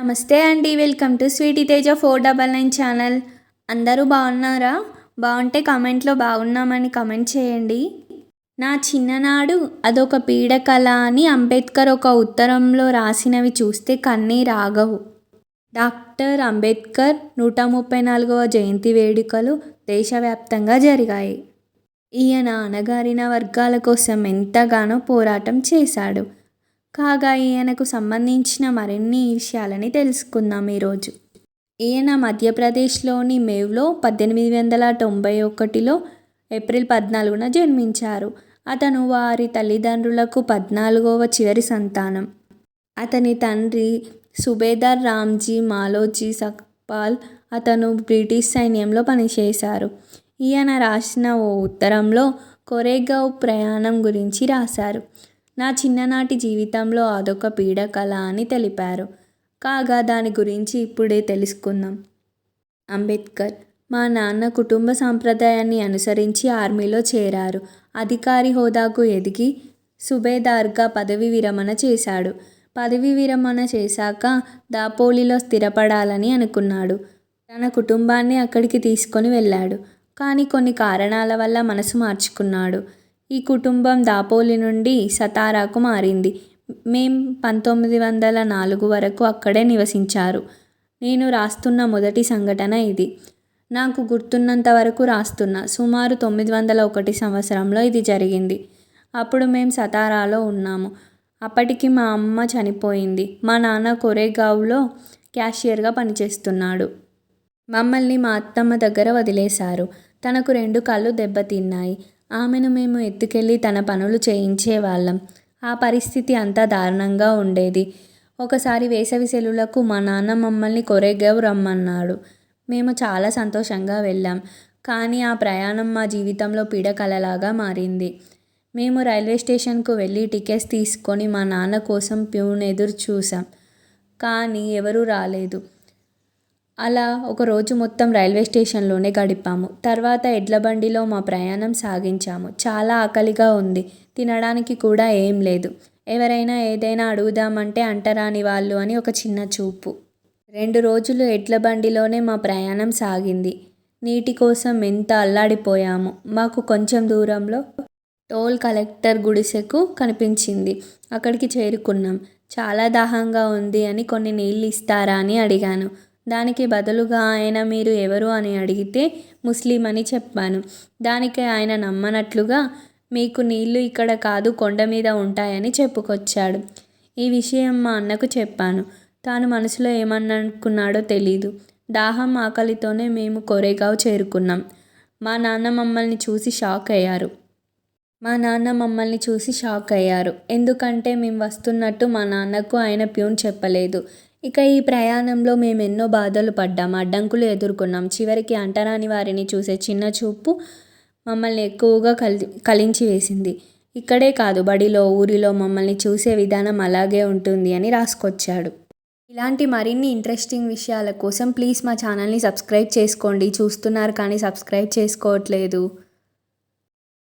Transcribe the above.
నమస్తే అండి. Welcome to Sweety Teja 499 channel. అందరూ బాగున్నారా? బాగుంటే కామెంట్లో బాగున్నామని కామెంట్ చేయండి. నా చిన్ననాడు అదొక పీడకల అని అంబేద్కర్ ఒక ఉత్తరంలో రాసినవి చూస్తే కన్నీరాగవు. డాక్టర్ అంబేద్కర్ 134వ జయంతి వేడుకలు దేశవ్యాప్తంగా జరిగాయి. ఈయన అణగారిన వర్గాల కోసం ఎంతగానో పోరాటం చేశాడు. కాగా ఈయనకు సంబంధించిన మరిన్ని విషయాలని తెలుసుకుందాం ఈరోజు. ఈయన మధ్యప్రదేశ్లోని మేవ్లో 1891లో ఏప్రిల్ 14న జన్మించారు. అతను వారి తల్లిదండ్రులకు 14వ చివరి సంతానం. అతని తండ్రి సుబేదార్ రామ్జీ మాలోజీ సక్పాల్. అతను బ్రిటిష్ సైన్యంలో పనిచేశారు. ఈయన రాసిన ఓ ఉత్తరంలో కొరెగావ్ ప్రయాణం గురించి రాశారు. నా చిన్ననాటి జీవితంలో అదొక పీడకల అని తెలిపారు. కాగా దాని గురించి ఇప్పుడే తెలుసుకుందాం. అంబేద్కర్ మా నాన్న కుటుంబ సాంప్రదాయాన్ని అనుసరించి ఆర్మీలో చేరారు. అధికారి హోదాకు ఎదిగి సుబేదార్గా పదవీ విరమణ చేశాడు. పదవీ విరమణ చేశాక దాపోలిలో స్థిరపడాలని అనుకున్నాడు. తన కుటుంబాన్ని అక్కడికి తీసుకొని వెళ్ళాడు. కానీ కొన్ని కారణాల వల్ల మనసు మార్చుకున్నాడు. ఈ కుటుంబం దాపోలి నుండి సతారాకు మారింది. మేం 1904 వరకు అక్కడే నివసించారు. నేను రాస్తున్న మొదటి సంఘటన ఇది. నాకు గుర్తున్నంత వరకు రాస్తున్నా. సుమారు 901 సంవత్సరంలో ఇది జరిగింది. అప్పుడు మేం సతారాలో ఉన్నాము. అప్పటికి మా అమ్మ చనిపోయింది. మా నాన్న కొరెగావ్లో క్యాషియర్గా పనిచేస్తున్నాడు. మమ్మల్ని మా అత్తమ్మ దగ్గర వదిలేశారు. తనకు 2 కళ్ళు దెబ్బతిన్నాయి. ఆమెను మేము ఎత్తుకెళ్ళి తన పనులు చేయించేవాళ్ళం. ఆ పరిస్థితి అంతా దారుణంగా ఉండేది. ఒకసారి వేసవి సెలవులకు మా నాన్న మమ్మల్ని కొరెగావ్ రమ్మన్నాడు. మేము చాలా సంతోషంగా వెళ్ళాం. కానీ ఆ ప్రయాణం మా జీవితంలో పీడకలలాగా మారింది. మేము రైల్వే స్టేషన్కు వెళ్ళి టికెట్స్ తీసుకొని మా నాన్న కోసం ప్యూన్ ఎదురు చూసాం. కానీ ఎవరూ రాలేదు. అలా ఒకరోజు మొత్తం రైల్వే స్టేషన్లోనే గడిపాము. తర్వాత ఎడ్లబండిలో మా ప్రయాణం సాగించాము. చాలా ఆకలిగా ఉంది. తినడానికి కూడా ఏం లేదు. ఎవరైనా ఏదైనా అడుగుదామంటే అంటరాని వాళ్ళు అని ఒక చిన్న చూపు. 2 రోజులు ఎడ్లబండిలోనే మా ప్రయాణం సాగింది. నీటి కోసం ఎంత అల్లాడిపోయాము. మాకు కొంచెం దూరంలో టోల్ కలెక్టర్ గుడిసెకు కనిపించింది. అక్కడికి చేరుకున్నాం. చాలా దాహంగా ఉంది అని కొన్ని నీళ్ళు ఇస్తారా అని అడిగాను. దానికి బదులుగా ఆయన మీరు ఎవరు అని అడిగితే ముస్లిం అని చెప్పాను. దానికి ఆయన నమ్మనట్లుగా మీకు నీళ్ళు ఇక్కడ కాదు కొండ మీద ఉంటాయని చెప్పుకొచ్చాడు. ఈ విషయం మా అన్నకు చెప్పాను. తాను మనసులో ఏమనుకున్నాడో తెలీదు. దాహం ఆకలితోనే మేము కొరెగావ్ చేరుకున్నాం. మా నాన్న మమ్మల్ని చూసి షాక్ అయ్యారు. ఎందుకంటే మేము వస్తున్నట్టు మా నాన్నకు ఆయన ప్యూన్ చెప్పలేదు. ఇక ఈ ప్రయాణంలో మేమెన్నో బాధలు పడ్డాం. అడ్డంకులు ఎదుర్కొన్నాం. చివరికి అంటరాని వారిని చూసే చిన్న చూపు మమ్మల్ని ఎక్కువగా కలించివేసింది. ఇక్కడే కాదు బడిలో ఊరిలో మమ్మల్ని చూసే విధానం అలాగే ఉంటుంది అని రాసుకొచ్చాడు. ఇలాంటి మరిన్ని ఇంట్రెస్టింగ్ విషయాల కోసం ప్లీజ్ మా ఛానల్ని సబ్స్క్రైబ్ చేసుకోండి. చూస్తున్నారు కానీ సబ్స్క్రైబ్ చేసుకోవట్లేదు.